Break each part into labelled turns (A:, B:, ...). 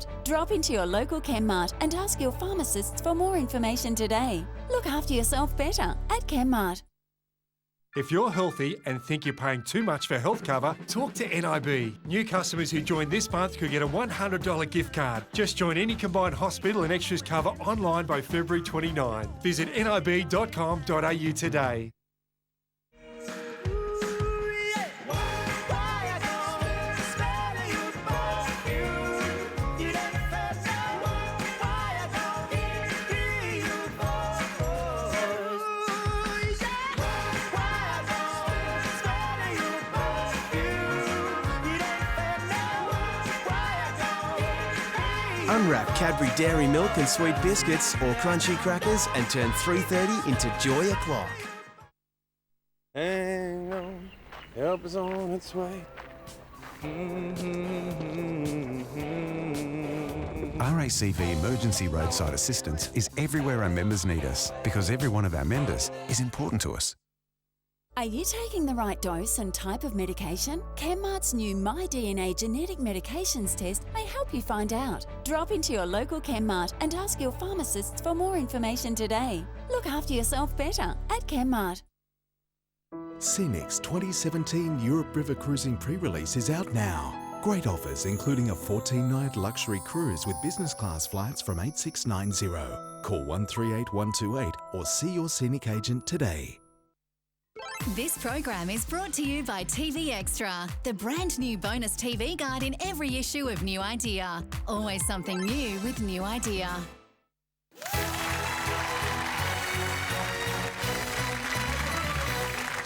A: out. Drop into your local Chemmart and ask your pharmacists for more information today. Look after yourself better at Chemmart.
B: If you're healthy and think you're paying too much for health cover, talk to NIB. New customers who join this month could get a $100 gift card. Just join any combined hospital and extras cover online by February 29. Visit nib.com.au today.
C: Unwrap Cadbury Dairy Milk and Sweet Biscuits or Crunchy Crackers and turn 3:30 into Joy O'Clock.
D: Hang on, help is on its way.
E: RACV Emergency Roadside Assistance is everywhere our members need us because every one of our members is important to us.
A: Are you taking the right dose and type of medication? Chemmart's new MyDNA genetic medications test may help you find out. Drop into your local Chemmart and ask your pharmacists for more information today. Look after yourself better at Chemmart.
F: Scenic's 2017 Europe River Cruising pre-release is out now. Great offers including a 14-night luxury cruise with business class flights from 8690. Call 138 128 or see your Scenic agent today.
G: This program is brought to you by TV Extra, the brand new bonus TV guide in every issue of New Idea. Always something new with New Idea.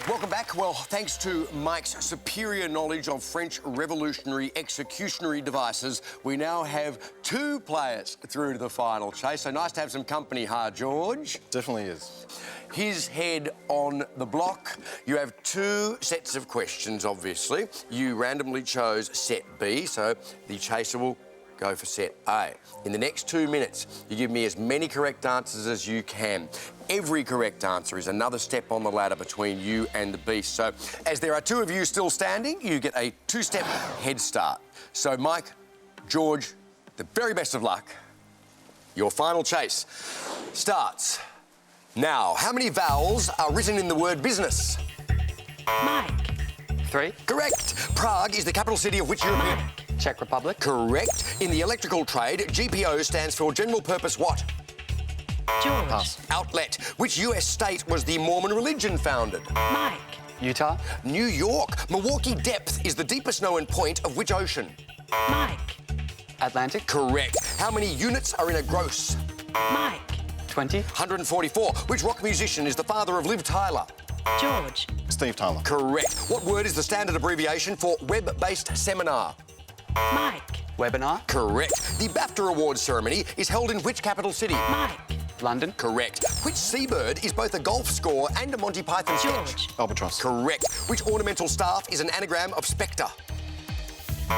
D: Welcome back. Well, thanks to Mike's superior knowledge of French revolutionary executionary devices, we now have 2 players through to the final chase. So nice to have some company, George?
H: Definitely is.
D: His head on the block. You have 2 sets of questions, obviously. You randomly chose set B, so the chaser will go for set A. In the next 2 minutes, you give me as many correct answers as you can. Every correct answer is another step on the ladder between you and the beast. So, as there are 2 of you still standing, you get a 2-step head start. So, Mike, George, the very best of luck. Your final chase starts now. How many vowels are written in the word business?
I: Mike.
J: 3.
D: Correct. Prague is the capital city of which European...
I: Mike.
J: Czech Republic.
D: Correct. In the electrical trade, GPO stands for General Purpose what?
I: George.
J: Pass.
D: Outlet. Which US state was the Mormon religion founded?
I: Mike.
J: Utah.
D: New York. Milwaukee Depth is the deepest known point of which ocean?
I: Mike.
J: Atlantic.
D: Correct. How many units are in a gross?
I: Mike.
J: 20.
D: 144. Which rock musician is the father of Liv Tyler?
I: George.
H: Steve Tyler.
D: Correct. What word is the standard abbreviation for web-based seminar?
I: Mike.
J: Webinar.
D: Correct. The BAFTA Awards ceremony is held in which capital city?
I: Mike.
J: London.
D: Correct. Which seabird is both a golf score and a Monty Python sketch?
I: George.
H: Albatross.
D: Correct. Which ornamental staff is an anagram of spectre?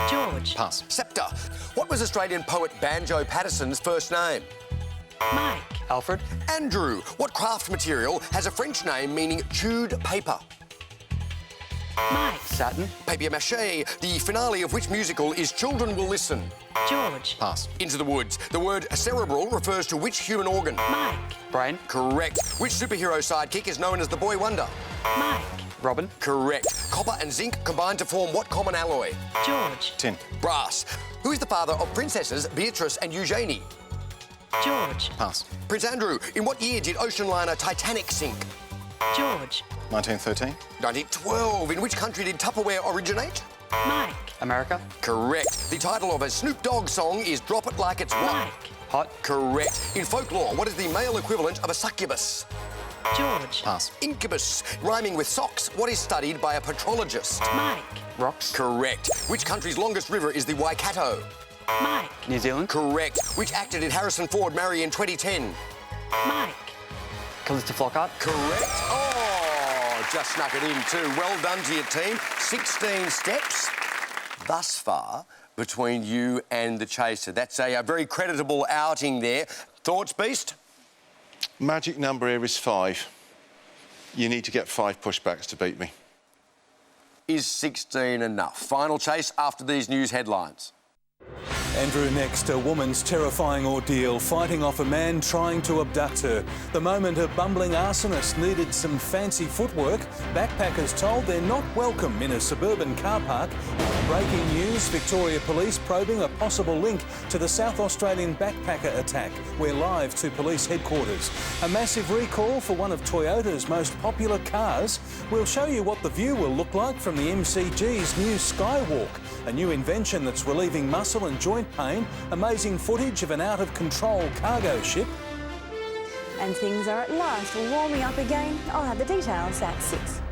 I: George.
H: Pass.
D: Sceptre. What was Australian poet Banjo Patterson's first name?
I: Mike.
J: Alfred.
D: Andrew. What craft material has a French name meaning chewed paper?
I: Mike.
J: Satin.
D: Papier-mâché. The finale of which musical is Children Will Listen?
I: George.
H: Pass.
D: Into the Woods. The word cerebral refers to which human organ?
I: Mike.
J: Brain.
D: Correct. Which superhero sidekick is known as the Boy Wonder?
I: Mike.
J: Robin.
D: Correct. Copper and zinc combine to form what common alloy?
I: George.
H: Tin.
D: Brass. Who is the father of princesses Beatrice and Eugenie?
I: George.
H: Pass.
D: Prince Andrew. In what year did ocean liner Titanic sink?
I: George.
H: 1913.
D: 1912. In which country did Tupperware originate?
I: Mike.
J: America.
D: Correct. The title of a Snoop Dogg song is Drop It Like It's What?
I: Mike.
J: Hot.
D: Correct. In folklore, what is the male equivalent of a succubus?
I: George.
H: Pass.
D: Incubus. Rhyming with socks, what is studied by a petrologist?
I: Mike.
J: Rocks.
D: Correct. Which country's longest river is the Waikato?
I: Mike.
J: New Zealand.
D: Correct. Which actor did Harrison Ford marry in 2010?
I: Mike.
J: Calista Flockhart.
D: Correct. Oh, just snuck it in too. Well done to your team. 16 steps thus far between you and the chaser. That's a very creditable outing there. Thoughts, Beast?
H: Magic number here is 5. You need to get 5 pushbacks to beat me.
D: Is 16 enough? Final chase after these news headlines.
K: Andrew, next, a woman's terrifying ordeal fighting off a man trying to abduct her. The moment a bumbling arsonist needed some fancy footwork, backpackers told they're not welcome in a suburban car park. Breaking news, Victoria Police probing a possible link to the South Australian backpacker attack. We're live to police headquarters. A massive recall for one of Toyota's most popular cars. We'll show you what the view will look like from the MCG's new Skywalk, a new invention that's relieving muscle and joint pain, amazing footage of an out-of-control cargo ship.
L: And things are at last warming up again. I'll have the details at 6.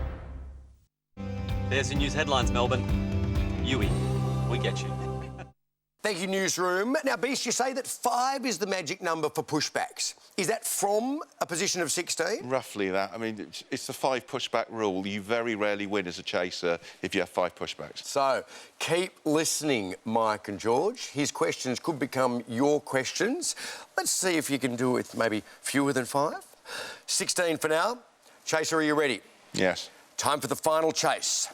M: There's your news headlines, Melbourne. Yui, we get you.
D: Thank you, newsroom. Now, Beast, you say that 5 is the magic number for pushbacks. Is that from a position of 16?
H: Roughly that. I mean, it's the 5 pushback rule. You very rarely win as a chaser if you have 5 pushbacks.
D: So, keep listening, Mike and George. His questions could become your questions. Let's see if you can do it with maybe fewer than 5. 16 for now. Chaser, are you ready?
H: Yes.
D: Time for the final chase.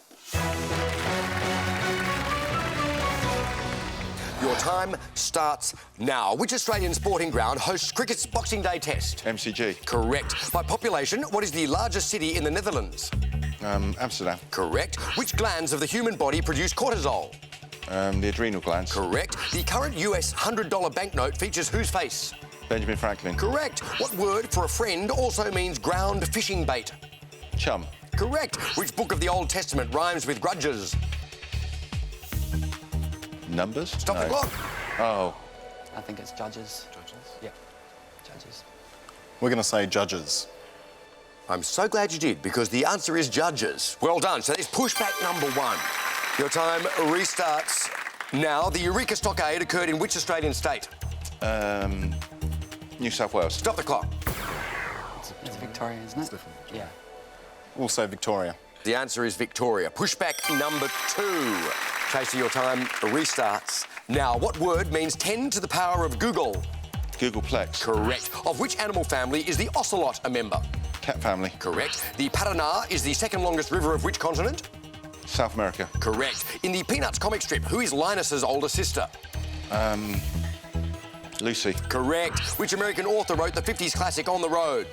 D: Your time starts now. Which Australian sporting ground hosts cricket's Boxing Day test?
H: MCG.
D: Correct. By population, what is the largest city in the Netherlands?
H: Amsterdam.
D: Correct. Which glands of the human body produce cortisol?
H: The adrenal glands.
D: Correct. The current US $100 banknote features whose face?
H: Benjamin Franklin.
D: Correct. What word for a friend also means ground fishing bait?
H: Chum.
D: Correct. Which book of the Old Testament rhymes with grudges?
H: Numbers?
D: Stop the clock.
H: Oh.
J: I think it's Judges. Judges? Yeah, Judges.
N: We're going to say Judges.
D: I'm so glad you did, because the answer is Judges. Well done. So there's pushback number 1. Your time restarts now. The Eureka Stockade occurred in which Australian state?
H: New South Wales.
D: Stop the clock.
J: It's Victoria, isn't it?
N: It's different.
J: Yeah.
N: We'll say Victoria.
D: The answer is Victoria. Pushback number 2. Chaser, your time restarts now. What word means 10 to the power of Google?
H: Googleplex.
D: Correct. Of which animal family is the ocelot a member?
H: Cat family.
D: Correct. The Paraná is the second longest river of which continent?
H: South America.
D: Correct. In the Peanuts comic strip, who is Linus's older sister?
H: Lucy.
D: Correct. Which American author wrote the 50s classic On the Road?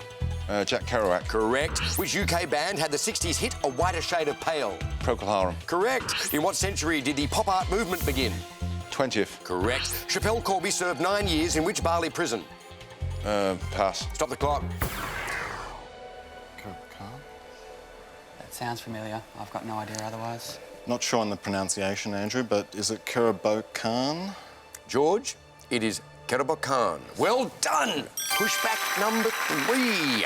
H: Jack Kerouac.
D: Correct. Which UK band had the 60s hit A Whiter Shade of Pale?
H: Procol Harum.
D: Correct. In what century did the pop art movement begin?
H: 20th.
D: Correct. Chappelle Corby served 9 years in which Bali prison?
H: Pass.
D: Stop the clock.
J: That sounds familiar. I've got no idea otherwise.
N: Not sure on the pronunciation, Andrew, but is it Karabokan?
D: George, it is Karabokan. Well done. Pushback number 3.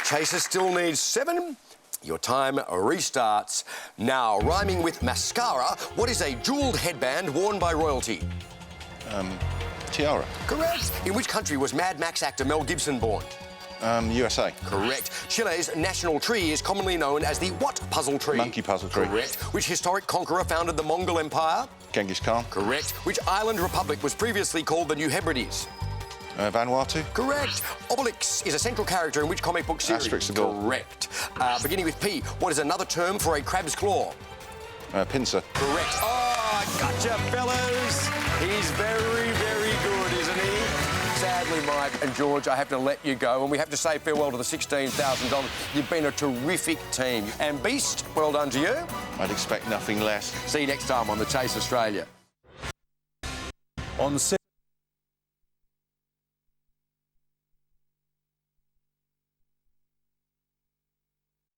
D: Chaser still needs 7. Your time restarts now. Rhyming with mascara, what is a jewelled headband worn by royalty?
H: Tiara.
D: Correct. In which country was Mad Max actor Mel Gibson born?
H: USA.
D: Correct. Chile's national tree is commonly known as the what puzzle tree?
H: Monkey puzzle tree.
D: Correct. Which historic conqueror founded the Mongol Empire?
H: Genghis Khan.
D: Correct. Which island republic was previously called the New Hebrides?
H: Vanuatu.
D: Correct. Obelix is a central character in which comic book series?
H: Asterix the Gaul.
D: Correct. Beginning with P, what is another term for a crab's claw?
H: Pincer.
D: Correct. Oh, gotcha, fellas. He's very, very good, isn't he? Sadly, Mike and George, I have to let you go, and we have to say farewell to the $16,000. You've been a terrific team. And Beast, well done to you.
H: I'd expect nothing less.
D: See you next time on The Chase Australia.
K: On